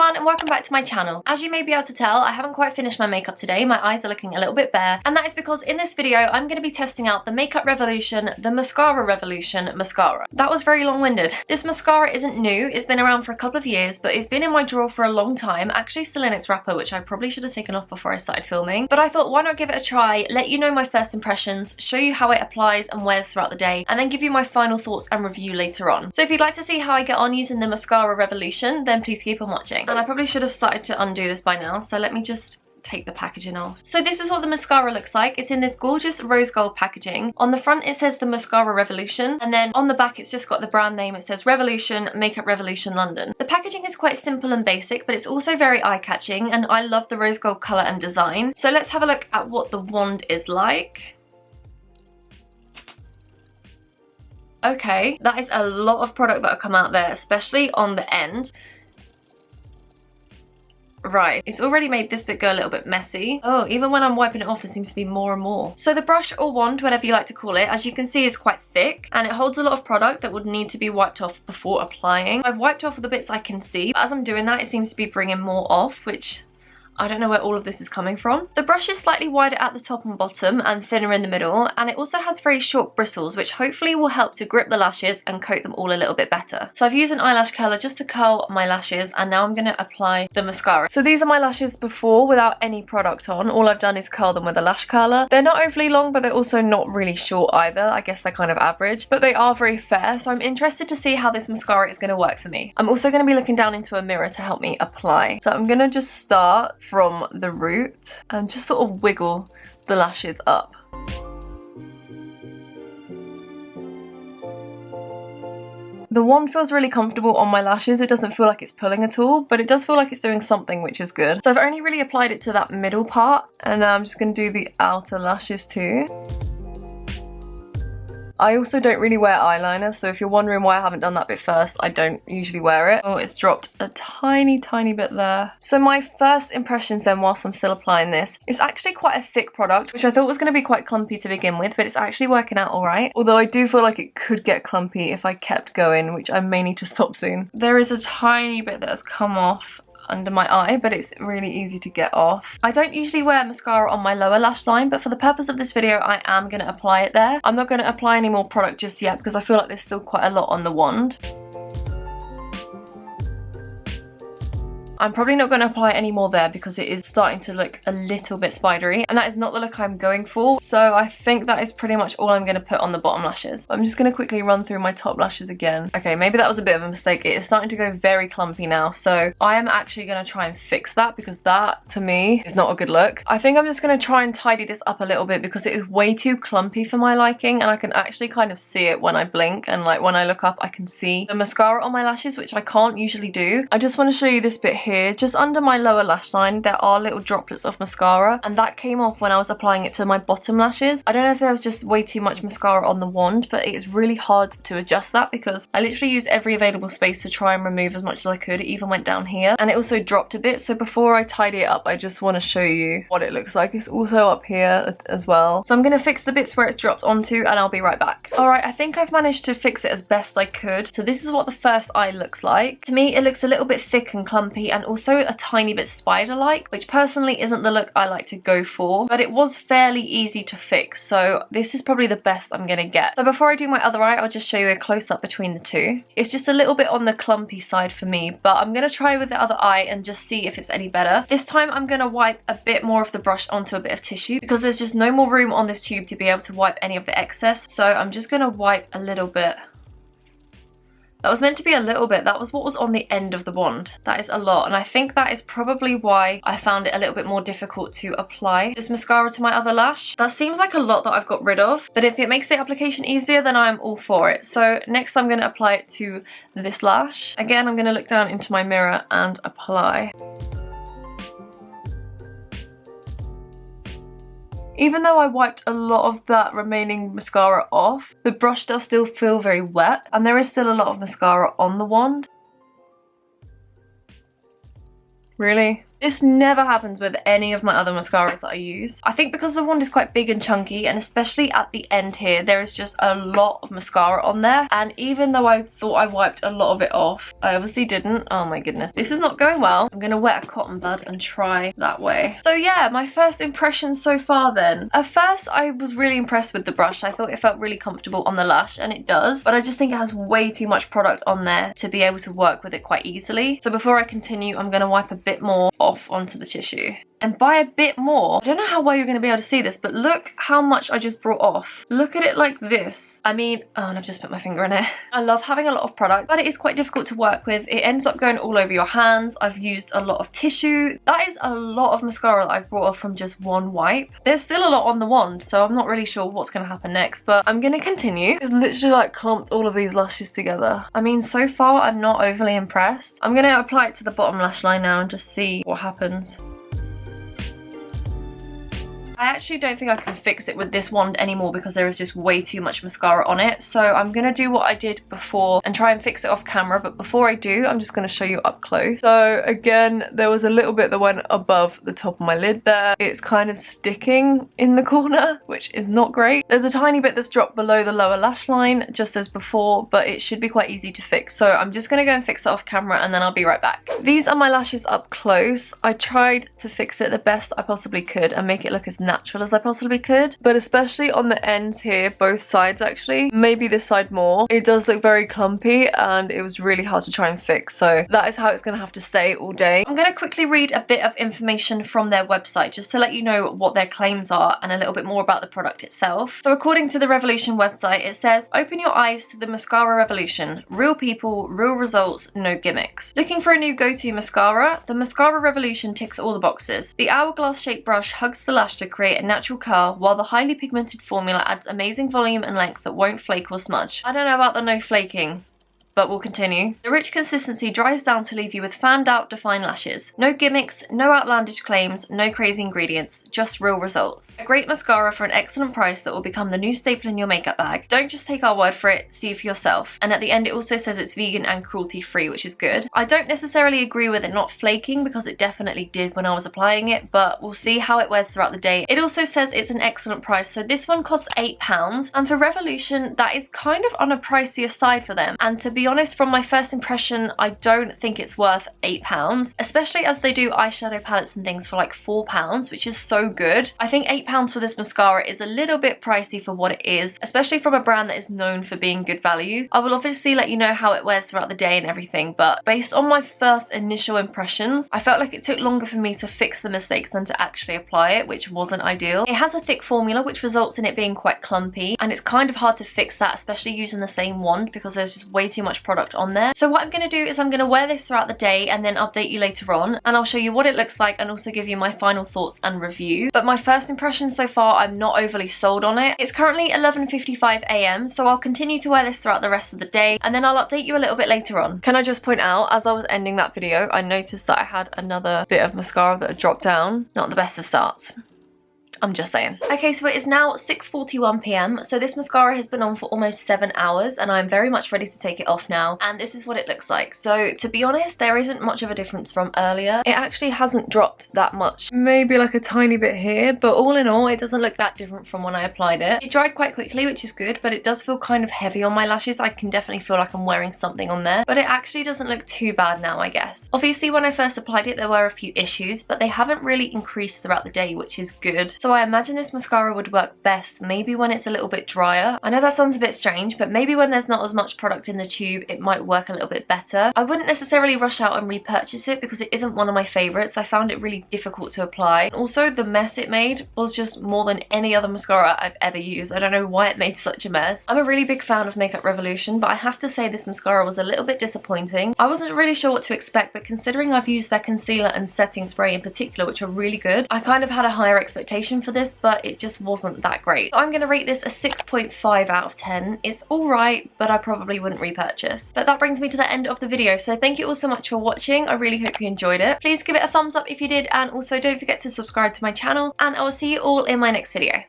everyone and welcome back to my channel. As you may be able to tell, I haven't quite finished my makeup today. My eyes are looking a little bit bare, and that is because in this video I'm going to be testing out the Makeup Revolution, the Mascara Revolution mascara. That was very long-winded. This mascara isn't new, it's been around for a couple of years, but it's been in my drawer for a long time, actually still in its wrapper, which I probably should have taken off before I started filming. But I thought, why not give it a try, let you know my first impressions, show you how it applies and wears throughout the day, and then give you my final thoughts and review later on. So if you'd like to see how I get on using the Mascara Revolution, then please keep on watching. And I probably should have started to undo this by now, so let me just take the packaging off. So this is what the mascara looks like. It's in this gorgeous rose gold packaging. On the front it says the Mascara Revolution, and then on the back it's just got the brand name. It says Revolution, Makeup Revolution London. The packaging is quite simple and basic, but it's also very eye-catching, and I love the rose gold colour and design. So let's have a look at what the wand is like. Okay, that is a lot of product that will come out there, especially on the end. Right, it's already made this bit go a little bit messy. Oh, even when I'm wiping it off, there seems to be more and more. So the brush or wand, whatever you like to call it, as you can see is quite thick, and it holds a lot of product that would need to be wiped off before applying. I've wiped off the bits I can see, but as I'm doing that, it seems to be bringing more off, which I don't know where all of this is coming from. The brush is slightly wider at the top and bottom and thinner in the middle, and it also has very short bristles, which hopefully will help to grip the lashes and coat them all a little bit better. So I've used an eyelash curler just to curl my lashes, and now I'm going to apply the mascara. So these are my lashes before without any product on. All I've done is curl them with a lash curler. They're not overly long, but they're also not really short either. I guess they're kind of average, but they are very fair, so I'm interested to see how this mascara is going to work for me. I'm also going to be looking down into a mirror to help me apply. So I'm going to just start from the root and just sort of wiggle the lashes up. The wand feels really comfortable on my lashes. It doesn't feel like it's pulling at all, but it does feel like it's doing something, which is good. So I've only really applied it to that middle part, and now I'm just going to do the outer lashes too. I also don't really wear eyeliner, so if you're wondering why I haven't done that bit first, I don't usually wear it. Oh, it's dropped a tiny bit there. So my first impressions then, whilst I'm still applying this, it's actually quite a thick product, which I thought was going to be quite clumpy to begin with, but it's actually working out alright. Although I do feel like it could get clumpy if I kept going, which I may need to stop soon. There is a tiny bit that has come off under my eye, but it's really easy to get off. I don't usually wear mascara on my lower lash line, but for the purpose of this video I am going to apply it there. I'm not going to apply any more product just yet because I feel like there's still quite a lot on the wand. I'm probably not going to apply any more there because it is starting to look a little bit spidery, and that is not the look I'm going for. So I think that is pretty much all I'm going to put on the bottom lashes. I'm just going to quickly run through my top lashes again. Okay, maybe that was a bit of a mistake. It is starting to go very clumpy now, so I am actually going to try and fix that because that, to me, is not a good look. I think I'm just going to try and tidy this up a little bit because it is way too clumpy for my liking, and I can actually kind of see it when I blink, and like when I look up I can see the mascara on my lashes, which I can't usually do. I just want to show you this bit here. Just under my lower lash line there are little droplets of mascara, and that came off when I was applying it to my bottom lashes. I don't know if there was just way too much mascara on the wand, but it's really hard to adjust that because I literally used every available space to try and remove as much as I could. It even went down here, and it also dropped a bit. So before I tidy it up, I just want to show you what it looks like. It's also up here as well. So I'm going to fix the bits where it's dropped onto, and I'll be right back. Alright, I think I've managed to fix it as best I could. So this is what the first eye looks like. To me it looks a little bit thick and clumpy, and also a tiny bit spider-like, which personally isn't the look I like to go for, but it was fairly easy to fix, so this is probably the best I'm gonna get. So before I do my other eye, I'll just show you a close-up between the two. It's just a little bit on the clumpy side for me, but I'm gonna try with the other eye and just see if it's any better. This time I'm gonna wipe a bit more of the brush onto a bit of tissue because there's just no more room on this tube to be able to wipe any of the excess, so I'm just gonna wipe a little bit. That was meant to be a little bit. That was what was on the end of the wand. That is a lot, and I think that is probably why I found it a little bit more difficult to apply this mascara to my other lash. That seems like a lot that I've got rid of, but if it makes the application easier, then I'm all for it. So next I'm going to apply it to this lash. Again, I'm going to look down into my mirror and apply. Even though I wiped a lot of that remaining mascara off, the brush does still feel very wet, and there is still a lot of mascara on the wand. Really? This never happens with any of my other mascaras that I use. I think because the wand is quite big and chunky, and especially at the end here, there is just a lot of mascara on there. And even though I thought I wiped a lot of it off, I obviously didn't. Oh my goodness. This is not going well. I'm gonna wet a cotton bud and try that way. So yeah, my first impressions so far then. At first, I was really impressed with the brush. I thought it felt really comfortable on the lash, and it does. But I just think it has way too much product on there to be able to work with it quite easily. So before I continue, I'm gonna wipe a bit more off onto the tissue. And by a bit more, I don't know how well you're going to be able to see this, but look how much I just brought off. Look at it like this. I mean, oh, and I've just put my finger in it. I love having a lot of product, but it is quite difficult to work with. It ends up going all over your hands. I've used a lot of tissue. That is a lot of mascara that I've brought off from just one wipe. There's still a lot on the wand, so I'm not really sure what's going to happen next, but I'm going to continue. It's literally like clumped all of these lashes together. I mean, so far, I'm not overly impressed. I'm going to apply it to the bottom lash line now and just see what happens. I actually don't think I can fix it with this wand anymore because there is just way too much mascara on it. So I'm going to do what I did before and try and fix it off camera. But before I do, I'm just going to show you up close. So again, there was a little bit that went above the top of my lid there. It's kind of sticking in the corner, which is not great. There's a tiny bit that's dropped below the lower lash line, just as before, but it should be quite easy to fix. So I'm just going to go and fix it off camera and then I'll be right back. These are my lashes up close. I tried to fix it the best I possibly could and make it look as natural as I possibly could, but especially on the ends here, both sides actually, maybe this side more, it does look very clumpy and it was really hard to try and fix. So that is how it's going to have to stay all day. I'm going to quickly read a bit of information from their website just to let you know what their claims are and a little bit more about the product itself. So according to the Revolution website, it says, open your eyes to the mascara revolution. Real people, real results, no gimmicks. Looking for a new go-to mascara? The Mascara Revolution ticks all the boxes. The hourglass shaped brush hugs the lash to create a natural curl, while the highly pigmented formula adds amazing volume and length that won't flake or smudge. I don't know about the no flaking, but we'll continue. The rich consistency dries down to leave you with fanned out defined lashes. No gimmicks, no outlandish claims, no crazy ingredients, just real results. A great mascara for an excellent price that will become the new staple in your makeup bag. Don't just take our word for it, see for yourself. And at the end it also says it's vegan and cruelty free, which is good. I don't necessarily agree with it not flaking because it definitely did when I was applying it, but we'll see how it wears throughout the day. It also says it's an excellent price, so this one costs £8, and for Revolution that is kind of on a pricier side for them. And to be honest, from my first impression, I don't think it's worth £8, especially as they do eyeshadow palettes and things for like £4, which is so good. I think £8 for this mascara is a little bit pricey for what it is, especially from a brand that is known for being good value. I will obviously let you know how it wears throughout the day and everything, but based on my first initial impressions, I felt like it took longer for me to fix the mistakes than to actually apply it, which wasn't ideal. It has a thick formula, which results in it being quite clumpy, and it's kind of hard to fix that, especially using the same wand because there's just way too much product on there. So what I'm going to do is I'm going to wear this throughout the day and then update you later on, and I'll show you what it looks like and also give you my final thoughts and review. But my first impression so far, I'm not overly sold on it. It's currently 11:55 AM, so I'll continue to wear this throughout the rest of the day and then I'll update you a little bit later on. Can I just point out, as I was ending that video, I noticed that I had another bit of mascara that had dropped down. Not the best of starts. I'm just saying. Okay, so it is now 6:41 PM. So this mascara has been on for almost 7 hours and I'm very much ready to take it off now. And this is what it looks like. So to be honest, there isn't much of a difference from earlier. It actually hasn't dropped that much. Maybe like a tiny bit here, but all in all, it doesn't look that different from when I applied it. It dried quite quickly, which is good, but it does feel kind of heavy on my lashes. I can definitely feel like I'm wearing something on there, but it actually doesn't look too bad now, I guess. Obviously, when I first applied it, there were a few issues, but they haven't really increased throughout the day, which is good. So I imagine this mascara would work best maybe when it's a little bit drier. I know that sounds a bit strange, but maybe when there's not as much product in the tube, it might work a little bit better. I wouldn't necessarily rush out and repurchase it because it isn't one of my favorites. I found it really difficult to apply. And also, the mess it made was just more than any other mascara I've ever used. I don't know why it made such a mess. I'm a really big fan of Makeup Revolution, but I have to say this mascara was a little bit disappointing. I wasn't really sure what to expect, but considering I've used their concealer and setting spray in particular, which are really good, I kind of had a higher expectation for this, but it just wasn't that great. So I'm going to rate this a 6.5 out of 10. It's alright, but I probably wouldn't repurchase. But that brings me to the end of the video, so thank you all so much for watching. I really hope you enjoyed it. Please give it a thumbs up if you did, and also don't forget to subscribe to my channel, and I will see you all in my next video.